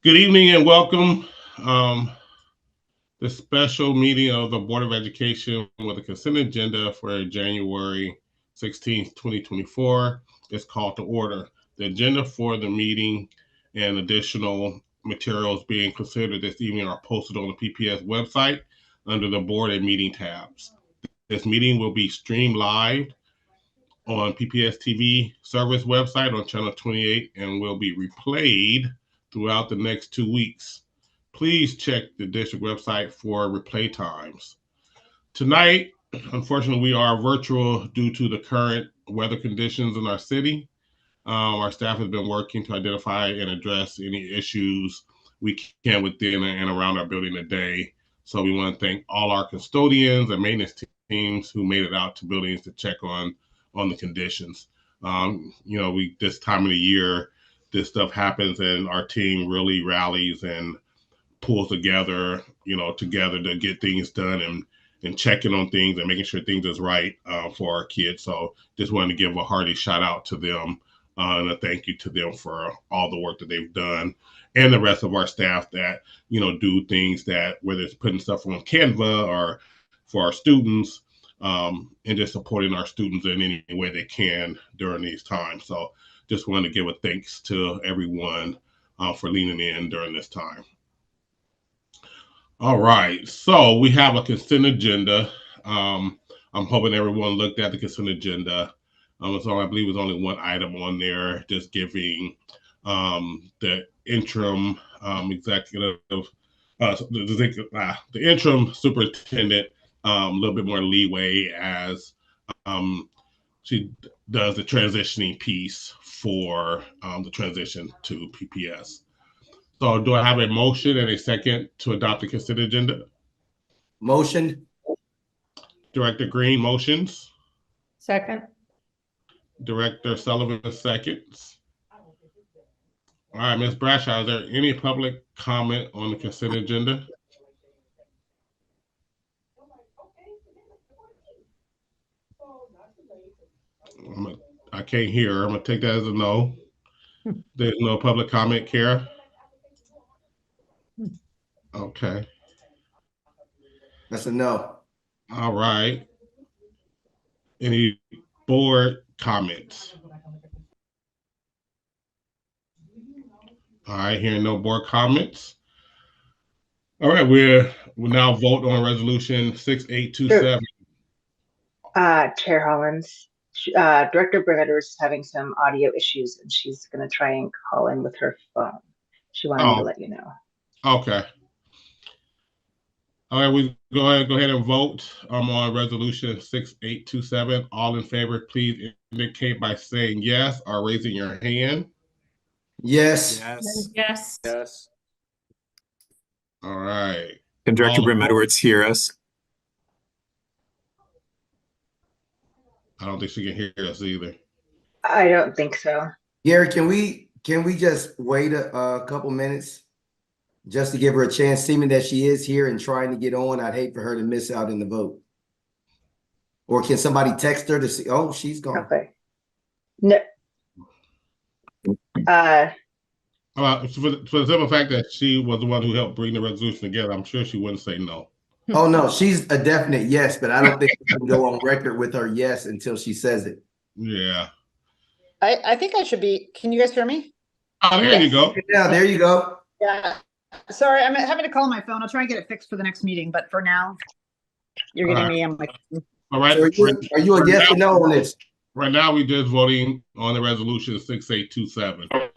Good evening and welcome. Um, the special meeting of the Board of Education with a consent agenda for January 16th, 2024 is called to order. The agenda for the meeting and additional materials being considered this evening are posted on the PPS website under the Board and Meeting tabs. This meeting will be streamed live on PPS TV service website on channel 28 and will be replayed throughout the next 2 weeks. Please check the district website for replay times. Tonight, unfortunately, we are virtual due to the current weather conditions in our city. Our staff has been working to identify and address any issues we can within and around our building today. So we want to thank all our custodians and maintenance teams who made it out to buildings to check on the conditions. We this time of the year, this stuff happens, and our team really rallies and pulls together to get things done and checking on things and making sure things is right for our kids. So just wanted to give a hearty shout out to them and a thank you to them for all the work that they've done, and the rest of our staff that do things, that whether it's putting stuff on Canva or for our students, and just supporting our students in any way they can during these times. So just wanted to give a thanks to everyone for leaning in during this time. All right, so we have a consent agenda. I'm hoping everyone looked at the consent agenda. So I believe there's only one item on there, just giving the interim executive, the interim superintendent a little bit more leeway as she does the transitioning piece for the transition to PPS. So do I have a motion and a second to adopt the consent agenda? Motion. Director Green motions. Second. Director Sullivan seconds. All right, Ms. Bradshaw, is there any public comment on the consent agenda? I can't hear. I'm going to take that as a no. There's no public comment, Kara? Okay. That's a no. All right. Any board comments? All right, hearing no board comments. All right, we'll now vote on resolution 6827. Chair Hollins, Director Brimetter is having some audio issues, and she's going to try and call in with her phone. She wanted me to let you know. Okay. All right, we go ahead and vote on resolution 6827. All in favor, please indicate by saying yes or raising your hand. Yes. Yes. Yes. All right. Can Director Brim Edwards hear us? I don't think she can hear us either. I don't think so. Gary, can we just wait a couple minutes just to give her a chance, seeming that she is here and trying to get on? I'd hate for her to miss out in the vote. Or can somebody text her to see? Oh, she's gone. Okay. No. For the simple fact that she was the one who helped bring the resolution together, I'm sure she wouldn't say no. Oh, no, she's a definite yes, but I don't think we can go on record with her yes until she says it. Yeah. I think I should be. Can you guys hear me? Oh, there you go. Yeah, there you go. Yeah. Sorry, I'm having to call my phone. I'll try and get it fixed for the next meeting, but for now, you're getting me on my. All right. So are you a yes or no on this? Right now, we're just voting on the resolution 6827. So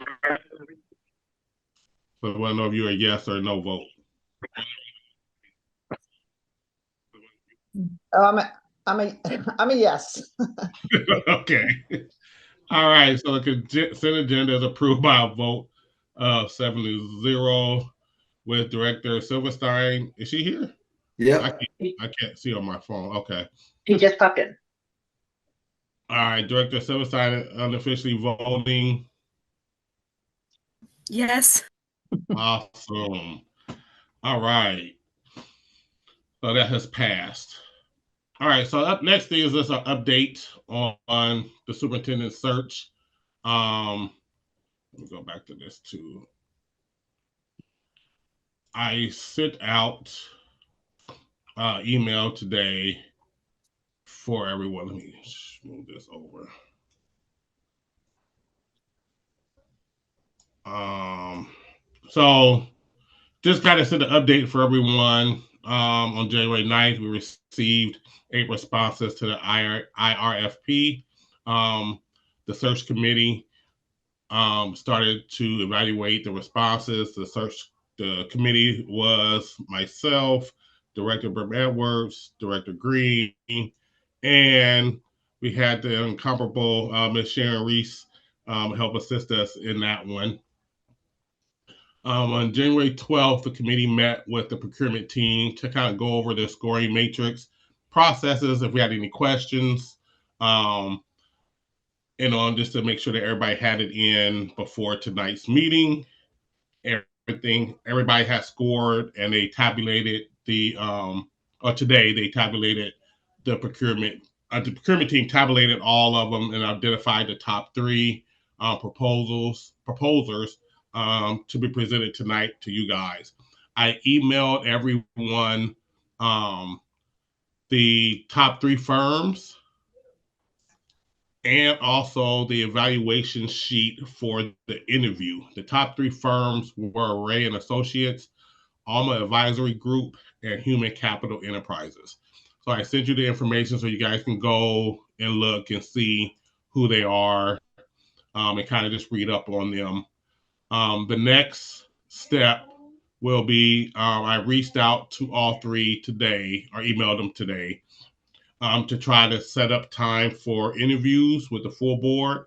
I want to know if you're a yes or no vote. I'm a yes. Okay. All right. So the consent agenda is approved by a vote of 7-0 with Director Silverstein. Is she here? Yeah. I can't see on my phone. Okay. He just popped in. All right. Director Silverstein unofficially voting. Yes. Awesome. All right. So that has passed. All right. So up next is this an update on the superintendent search. Let me go back to this too. I sent out email today for everyone. Let me move this over. So just kind of send an update for everyone. On January 9th, we received 8 responses to the IRFP. The search committee started to evaluate the responses. The committee was myself, Director Brim Edwards, Director Green, and we had the incomparable Ms. Sharon Reese help assist us in that one. On January 12th, the committee met with the procurement team to kind of go over the scoring matrix processes, if we had any questions, and on just to make sure that everybody had it in before tonight's meeting. Everybody has scored, and they tabulated today they tabulated the procurement. The procurement team tabulated all of them and identified the top 3 proposers to be presented tonight to you guys. I emailed everyone the top 3 firms and also the evaluation sheet for the interview. The top 3 firms were Ray and Associates, Alma Advisory Group, and Human Capital Enterprises. So I sent you the information so you guys can go and look and see who they are and kind of just read up on them. The next step will be I reached out to all 3 today, or emailed them today, to try to set up time for interviews with the full board.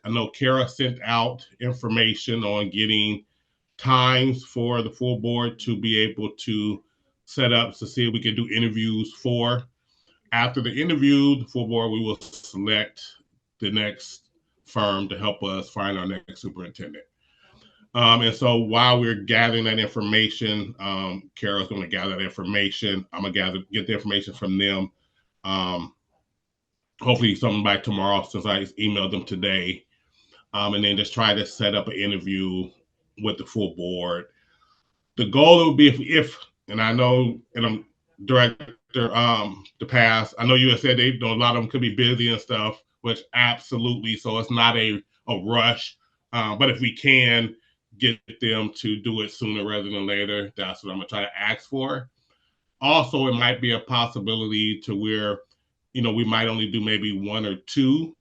I know Kara sent out information on getting times for the full board to be able to set up to see if we can do interviews for. After the interview, the full board, we will select the next firm to help us find our next superintendent. And so while we're gathering that information, Kara's going to gather that information. I'm going to get the information from them. Hopefully something by tomorrow, since I emailed them today, and then just try to set up an interview with the full board. The goal would be if and I know, and I'm Director DePass, I know you have said a lot of them could be busy and stuff, which absolutely, so it's not a rush, but if we can get them to do it sooner rather than later, that's what I'm gonna try to ask for. Also, it might be a possibility to where, we might only do maybe 1 or 2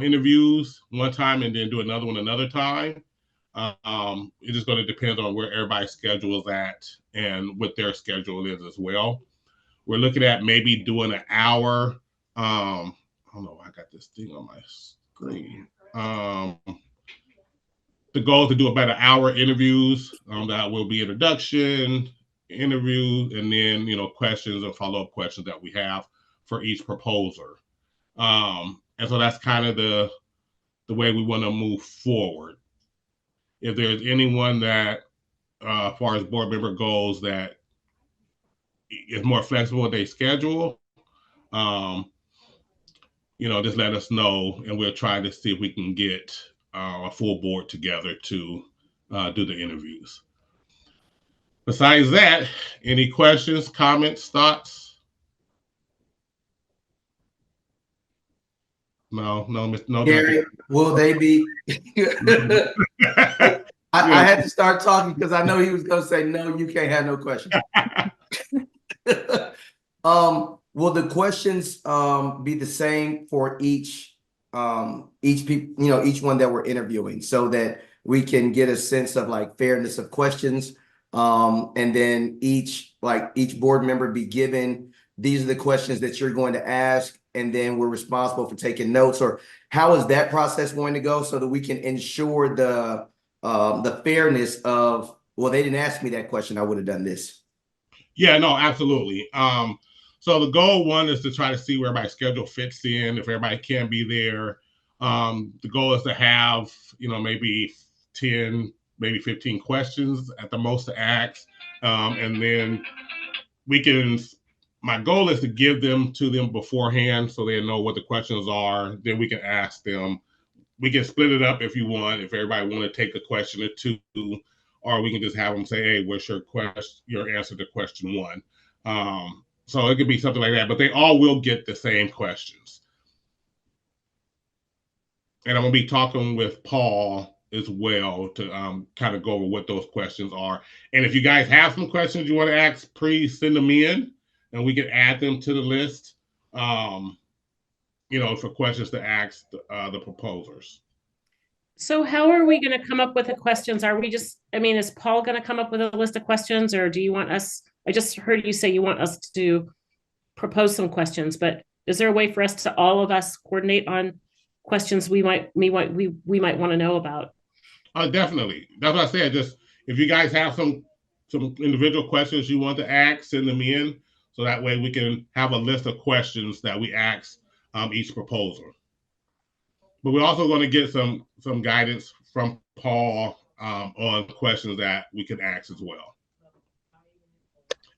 interviews one time and then do another one another time. It's just going to depend on where everybody's schedule is at and what their schedule is as well. We're looking at maybe doing an hour. I don't know, I got this thing on my screen. The goal is to do about an hour interviews. That will be introduction, interview, and then questions and follow-up questions that we have for each proposer. And so that's kind of the way we want to move forward. If there's anyone that, as far as board member goes, that is more flexible with their schedule, just let us know, and we'll try to see if we can get a full board together to do the interviews. Besides that, any questions, comments, thoughts? No. Gary, will they be? I had to start talking because I know he was going to say, no, you can't have no questions. Will the questions be the same for each one that we're interviewing, so that we can get a sense of like fairness of questions, and then each board member be given, these are the questions that you're going to ask, and then we're responsible for taking notes? Or how is that process going to go, so that we can ensure the fairness of, well, they didn't ask me that question, I would have done this? Yeah, no, absolutely. So the goal, one, is to try to see where everybody's schedule fits in, if everybody can be there. The goal is to have, maybe 10, maybe 15 questions at the most to ask. And then my goal is to give them to them beforehand so they know what the questions are. Then we can ask them. We can split it up if you want, if everybody want to take a question or 2, or we can just have them say, hey, what's your answer to question 1? So it could be something like that, but they all will get the same questions. And I'm gonna be talking with Paul as well to kind of go over what those questions are. And if you guys have some questions you want to ask, please send them in and we can add them to the list, for questions to ask the proposers. So how are we going to come up with the questions? Is Paul going to come up with a list of questions, or do you want us? I just heard you say you want us to propose some questions, but is there a way for us to all of us coordinate on questions we might want to know about? Definitely. That's what I said. Just if you guys have some individual questions you want to ask, send them in, so that way we can have a list of questions that we ask each proposer. But we're also going to get some guidance from Paul on questions that we can ask as well.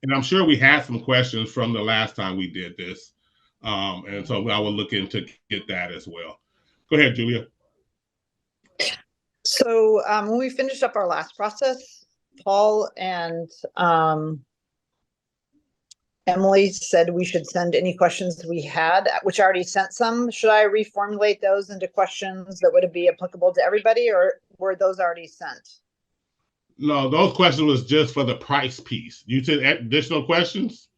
And I'm sure we had some questions from the last time we did this. And so I will look into get that as well. Go ahead, Julia. So when we finished up our last process, Paul and Emily said we should send any questions we had, which I already sent some. Should I reformulate those into questions that would be applicable to everybody, or were those already sent? No, those questions was just for the price piece. You said additional questions?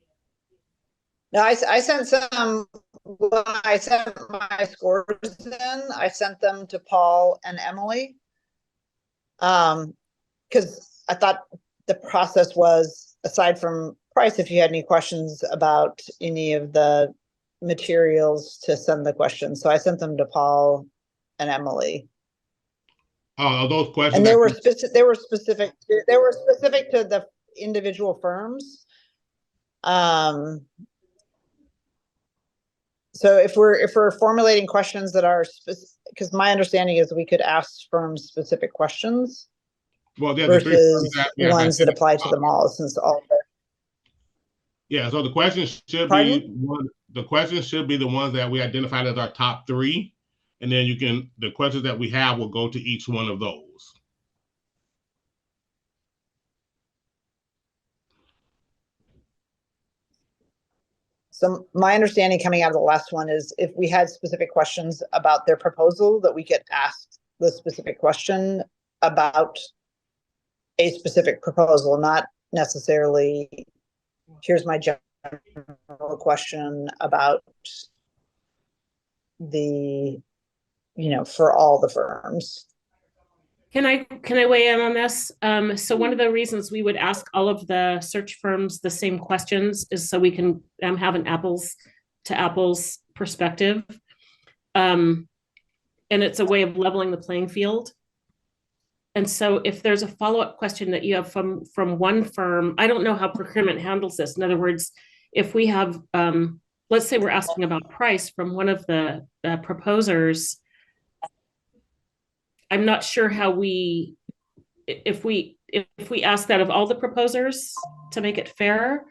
No, I sent some. When I sent my scores in, I sent them to Paul and Emily. Because I thought the process was, aside from price, if you had any questions about any of the materials, to send the questions. So I sent them to Paul and Emily. Those questions. And they were specific. They were specific to the individual firms. So if we're formulating questions that are because my understanding is we could ask firms specific questions. Well, yeah, versus ones that apply to them all, since all. Yeah, so the questions should be the ones that we identified as our top 3, and then the questions that we have will go to each one of those. So my understanding coming out of the last one is if we had specific questions about their proposal, that we could ask the specific question about a specific proposal, not necessarily, here's my general question about the, for all the firms. Can I weigh in on this? So one of the reasons we would ask all of the search firms the same questions is so we can have an apples to apples perspective. And it's a way of leveling the playing field. And so if there's a follow-up question that you have from one firm, I don't know how procurement handles this. In other words, if we have, let's say we're asking about price from one of the proposers, I'm not sure how if we ask that of all the proposers to make it fair,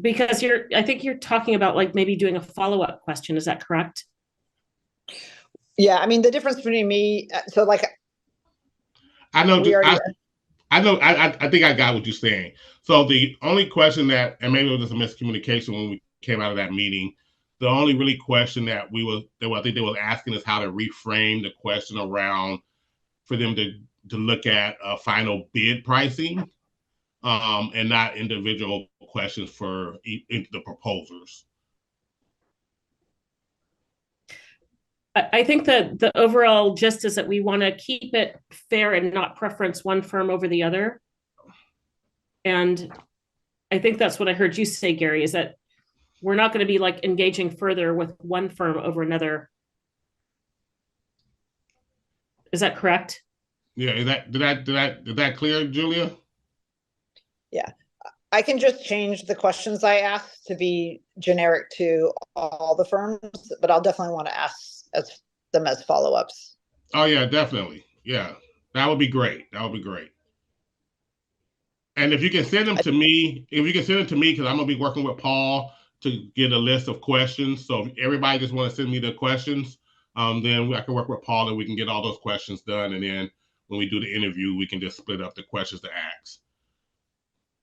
because I think you're talking about like maybe doing a follow-up question. Is that correct? Yeah, I mean, the difference between me, so like, I know. I think I got what you're saying. So the only question that, and maybe it was just a miscommunication when we came out of that meeting, the only really question that I think they were asking is how to reframe the question around for them to look at final bid pricing, and not individual questions for the proposers. I think that the overall gist is that we want to keep it fair and not preference one firm over the other. And I think that's what I heard you say, Gary, is that we're not going to be like engaging further with one firm over another. Is that correct? Yeah, is that clear, Julia? Yeah, I can just change the questions I ask to be generic to all the firms, but I'll definitely want to ask them as follow-ups. Oh yeah, definitely. Yeah, that would be great. And if you can send them to me, because I'm gonna be working with Paul to get a list of questions. So if everybody just want to send me the questions, then I can work with Paul and we can get all those questions done. And then when we do the interview, we can just split up the questions to ask.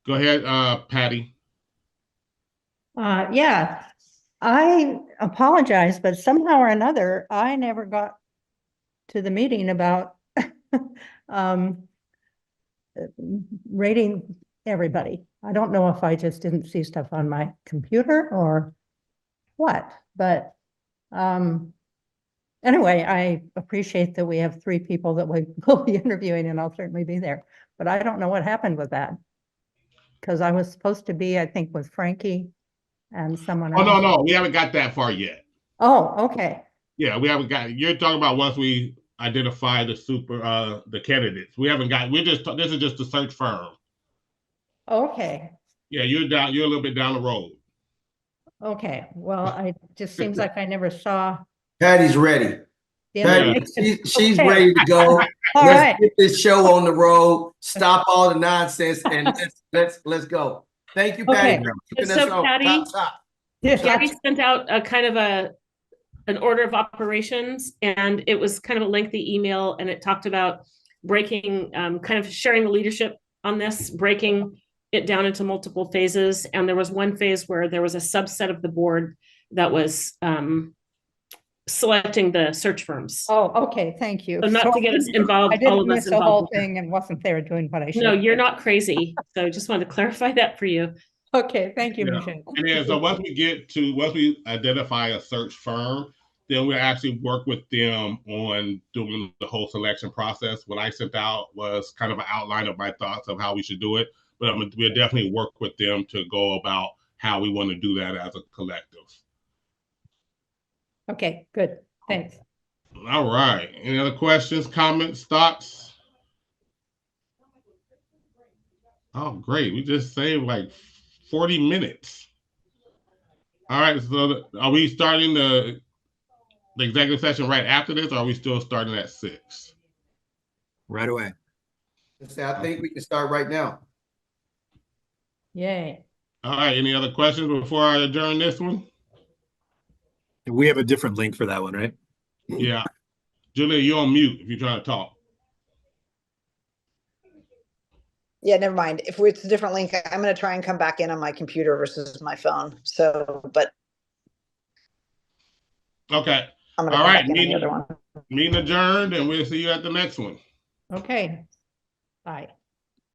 Go ahead, Patty. Yeah, I apologize, but somehow or another, I never got to the meeting about rating everybody. I don't know if I just didn't see stuff on my computer or what, but anyway, I appreciate that we have 3 people that we will be interviewing, and I'll certainly be there. But I don't know what happened with that. Because I was supposed to be, I think, with Frankie and someone Oh, else. no, we haven't got that far yet. Oh, okay. Yeah, we haven't got, you're talking about once we identify the candidates. We haven't got, this is just the search firm. Okay. Yeah, you're a little bit down the road. Okay. Well, it just seems like I never saw Patty's ready. the Patty, information. she's Okay. ready to go. All Let's right. get this show on the road. Stop all the nonsense and let's go. Thank you, Patty, Okay. for keeping So, us on Patty- top. Gary sent out a kind of an order of operations, and it was kind of a lengthy email, and it talked about breaking, kind of sharing the leadership on this, breaking it down into multiple phases. And there was one phase where there was a subset of the board that was selecting the search firms. Oh, okay. Thank you. So not to get us involved, I all didn't of miss us the whole involved. thing and wasn't there doing what I should. No, you're not crazy. So I just wanted to clarify that for you. Okay, thank you, Yeah. Michelle. And then, so once we identify a search firm, then we'll actually work with them on doing the whole selection process. What I sent out was kind of an outline of my thoughts of how we should do it, but we'll definitely work with them to go about how we want to do that as a collective. Okay, good. Thanks. All right. Any other questions, comments, thoughts? Oh, great. We just saved like 40 minutes. All right. So are we starting the executive session right after this, or are we still starting at 6? Right away. I think we can start right now. Yay. All right. Any other questions before I adjourn this one? We have a different link for that one, right? Yeah. Julia, you're on mute if you're trying to talk. Yeah, never mind. If it's a different link, I'm going to try and come back in on my computer versus my phone. So, but Okay. I'm going to All come right, back in on the other one. Meeting adjourned, and we'll see you at the next one. Okay. Bye.